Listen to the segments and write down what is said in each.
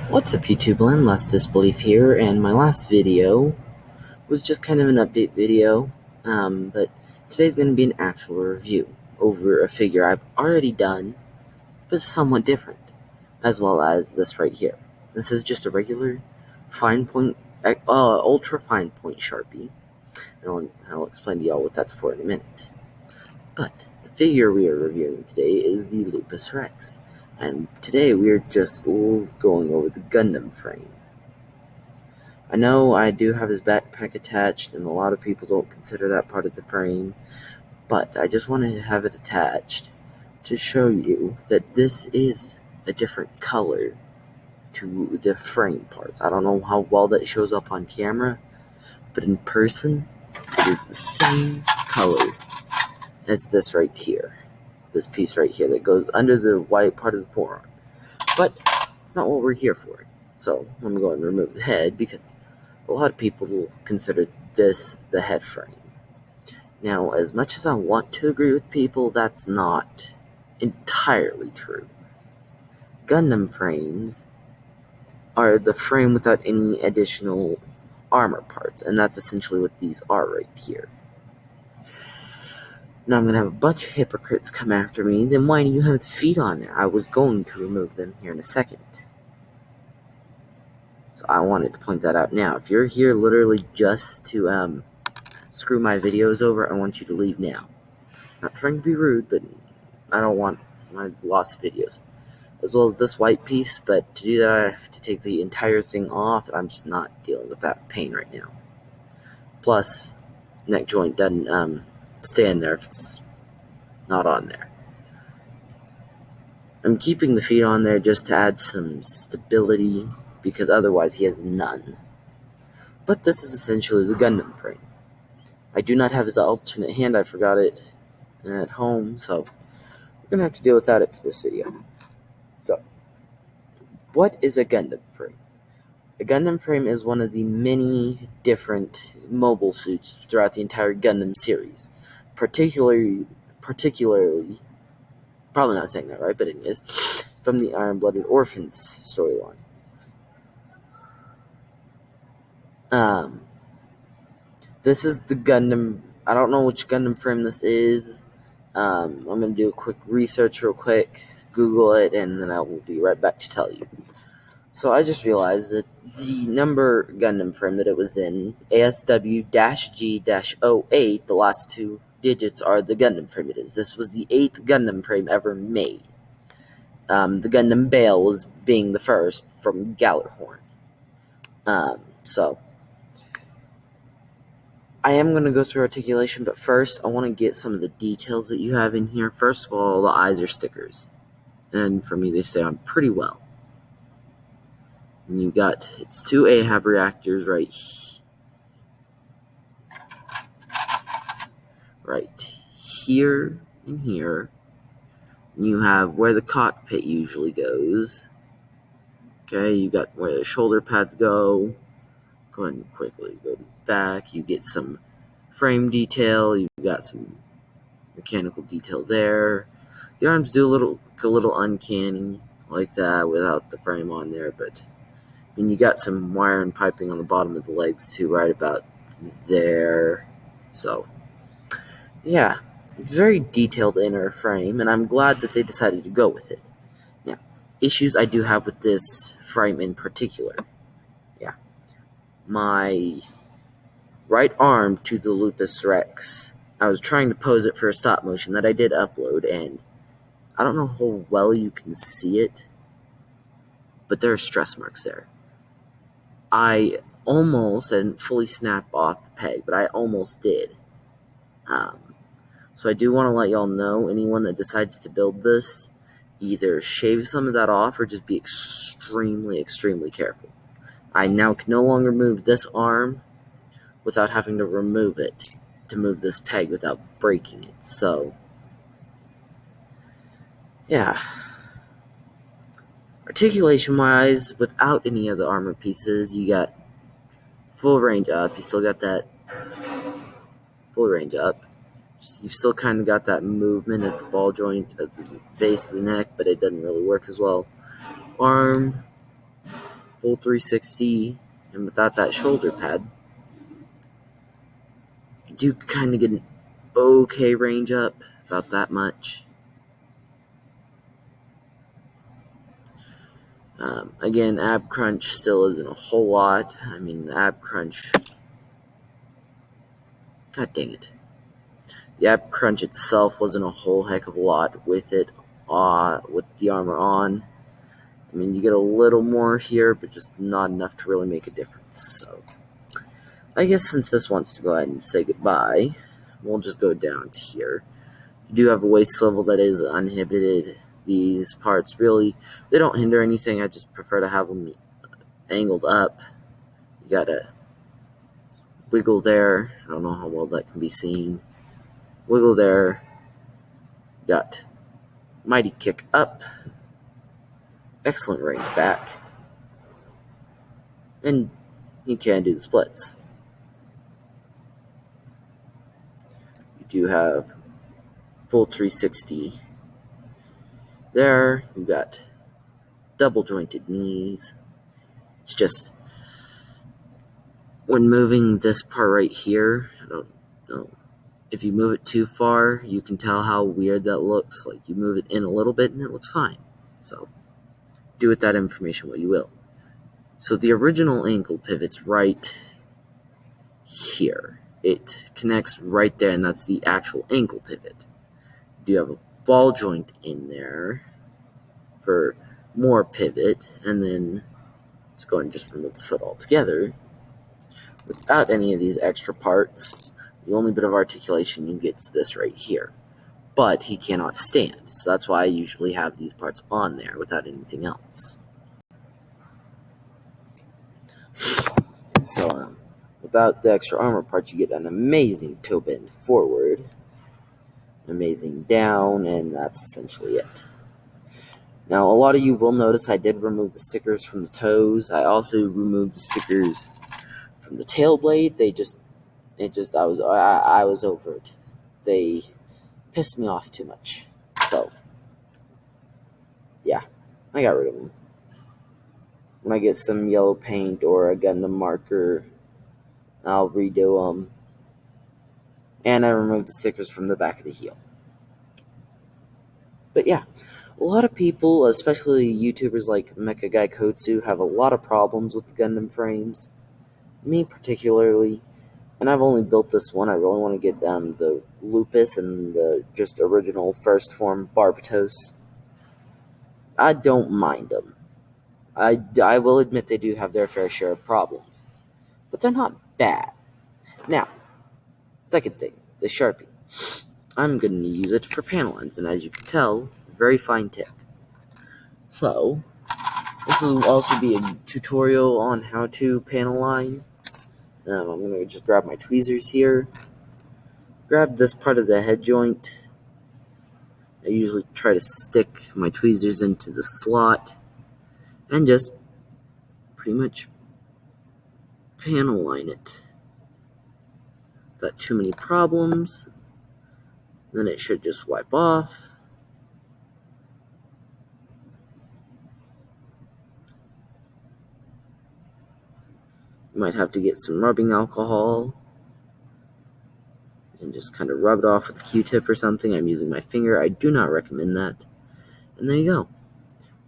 What's up YouTube land, Last Disbelief here, and my last video was just kind of an update video, but today's going to be an actual review over a figure I've already done, but somewhat different, as well as this right here. This is just a regular fine point, ultra fine point Sharpie, and I'll explain to y'all what that's for in a minute. But the figure we are reviewing today is the Lupus Rex. And today we are just going over the Gundam frame. I know I do have his backpack attached, and a lot of people don't consider that part of the frame, but I just wanted to have it attached to show you that this is a different color to the frame parts. I don't know how well that shows up on camera, but in person, it is the same color as this right here. This piece right here that goes under the white part of the forearm. But it's not what we're here for. So I'm going to go and remove the head because a lot of people will consider this the head frame. Now, as much as I want to agree with people, that's not entirely true. Gundam frames are the frame without any additional armor parts, and that's essentially what these are right here. Now I'm going to have a bunch of hypocrites come after me. Then why do you have the feet on there? I was going to remove them here in a second. So I wanted to point that out now. If you're here literally just to screw my videos over, I want you to leave now. Not trying to be rude, but I don't want my lost videos. As well as this white piece, but to do that I have to take the entire thing off, and I'm just not dealing with that pain right now. Plus, neck joint doesn't stay in there if it's not on there. I'm keeping the feet on there just to add some stability, because otherwise he has none. But this is essentially the Gundam frame. I do not have his alternate hand. I forgot it at home, so we're going to have to deal without it for this video. So, what is a Gundam frame? A Gundam frame is one of the many different mobile suits throughout the entire Gundam series. Particularly, probably not saying that right, but it is, from the Iron-Blooded Orphans storyline. This is the Gundam. I don't know which Gundam frame this is. I'm going to do a quick research real quick, Google it, and then I will be right back to tell you. So I just realized that the number Gundam frame that it was in, ASW-G-08, the last two digits are the Gundam frame it is. This was the 8th Gundam frame ever made. The Gundam Bale was being the first from Gallerhorn. So I am going to go through articulation, but first I want to get some of the details that you have in here. First of all, the eyes are stickers, and for me they stay on pretty well. And you got, it's 2 AHAB reactors right here and here. And you have where the cockpit usually goes. Okay, you got where the shoulder pads go. Go ahead and quickly go back. You get some frame detail. You got some mechanical detail there. The arms do look a little uncanny like that without the frame on there, but and you got some wire and piping on the bottom of the legs too, right about there. So, yeah, very detailed inner frame, and I'm glad that they decided to go with it. Now, issues I do have with this frame in particular. Yeah, my right arm to the Lupus Rex, I was trying to pose it for a stop motion that I did upload, and I don't know how well you can see it, but there are stress marks there. I almost didn't fully snap off the peg, but I almost did. So I do want to let y'all know, anyone that decides to build this, either shave some of that off or just be extremely, extremely careful. I now can no longer move this arm without having to remove it to move this peg without breaking it. So, yeah. Articulation-wise, without any of the armor pieces, you got full range up. You still got that full range up. You've still kind of got that movement at the ball joint at the base of the neck, but it doesn't really work as well. Arm, full 360, and without that shoulder pad, you do kind of get an okay range up, about that much. Again, ab crunch still isn't a whole lot. I mean, the ab crunch, god dang it. The ab crunch itself wasn't a whole heck of a lot with it, with the armor on. I mean, you get a little more here, but just not enough to really make a difference. So, I guess since this wants to go ahead and say goodbye, we'll just go down to here. You do have a waist swivel that is uninhibited. These parts really, they don't hinder anything. I just prefer to have them angled up. You gotta wiggle there. I don't know how well that can be seen. Wiggle there. Got mighty kick up. Excellent range back. And you can do the splits. You do have full 360 there. You got double jointed knees. It's just when moving this part right here, I don't know. If you move it too far, you can tell how weird that looks. Like, you move it in a little bit and it looks fine. So, do with that information what you will. So, the original ankle pivot's right here. It connects right there, and that's the actual ankle pivot. You have a ball joint in there for more pivot, and then let's go and just remove the foot altogether. Without any of these extra parts, the only bit of articulation you get is this right here. But he cannot stand, so that's why I usually have these parts on there without anything else. So, without the extra armor parts, you get an amazing toe bend forward, amazing down, and that's essentially it. Now, a lot of you will notice I did remove the stickers from the toes. I also removed the stickers from the tail blade. I was over it. They pissed me off too much. So, yeah, I got rid of them. When I get some yellow paint or a Gundam marker, I'll redo them. And I removed the stickers from the back of the heel. But yeah, a lot of people, especially YouTubers like Mecha Guy Kotsu, have a lot of problems with the Gundam frames. Me particularly. And I've only built this one. I really want to get the lupus and the just original first form barbatos. I don't mind them. I will admit they do have their fair share of problems. But they're not bad. Now, second thing, the Sharpie. I'm going to use it for panel lines, and as you can tell, very fine tip. So, this will also be a tutorial on how to panel line. I'm going to just grab my tweezers here. Grab this part of the head joint. I usually try to stick my tweezers into the slot and just pretty much panel line it. Without too many problems. Then it should just wipe off. You might have to get some rubbing alcohol and just kind of rub it off with a Q-tip or something. I'm using my finger. I do not recommend that. And there you go.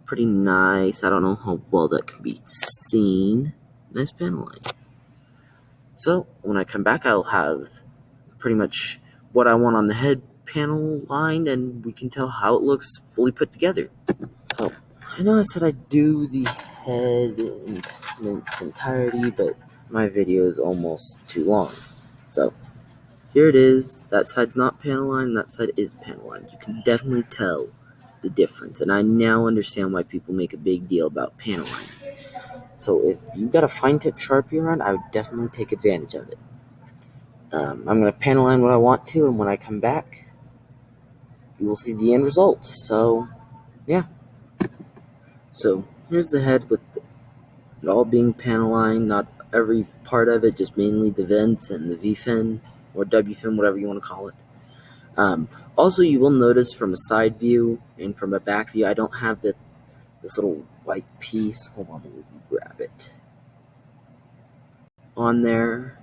Pretty nice. I don't know how well that can be seen. Nice panel line. So, when I come back, I'll have pretty much what I want on the head panel line, and we can tell how it looks fully put together. So, I know I said I'd do the head in its entirety, but my video is almost too long. So, here it is. That side's not panel line, that side is panel line. You can definitely tell the difference, and I now understand why people make a big deal about panel line. So if you've got a fine tip Sharpie around, I would definitely take advantage of it. I'm going to panel line what I want to, and when I come back, you will see the end result. So, yeah. So, here's the head with it all being panel lined, not every part of it, just mainly the vents and the V-fin, or W-fin, whatever you want to call it. Also, you will notice from a side view and from a back view, I don't have this little white piece. Hold on, let me grab rabbit on there.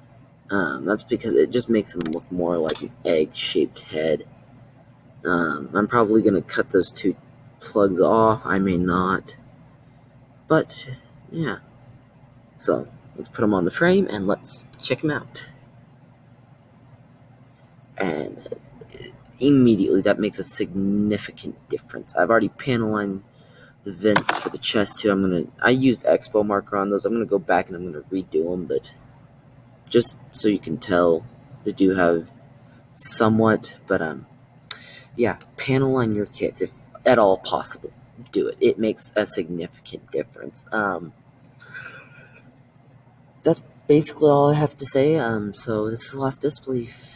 That's because it just makes him look more like an egg-shaped head. I'm probably going to cut those two plugs off. I may not. But, yeah. So, let's put them on the frame and let's check them out. And immediately, that makes a significant difference. I've already panel lined the vents for the chest too. I used Expo marker on those. I'm going to go back and I'm going to redo them, but just so you can tell, they do have somewhat, but yeah, panel on your kits if at all possible. Do it. It makes a significant difference. That's basically all I have to say. So this is Lost Disbelief.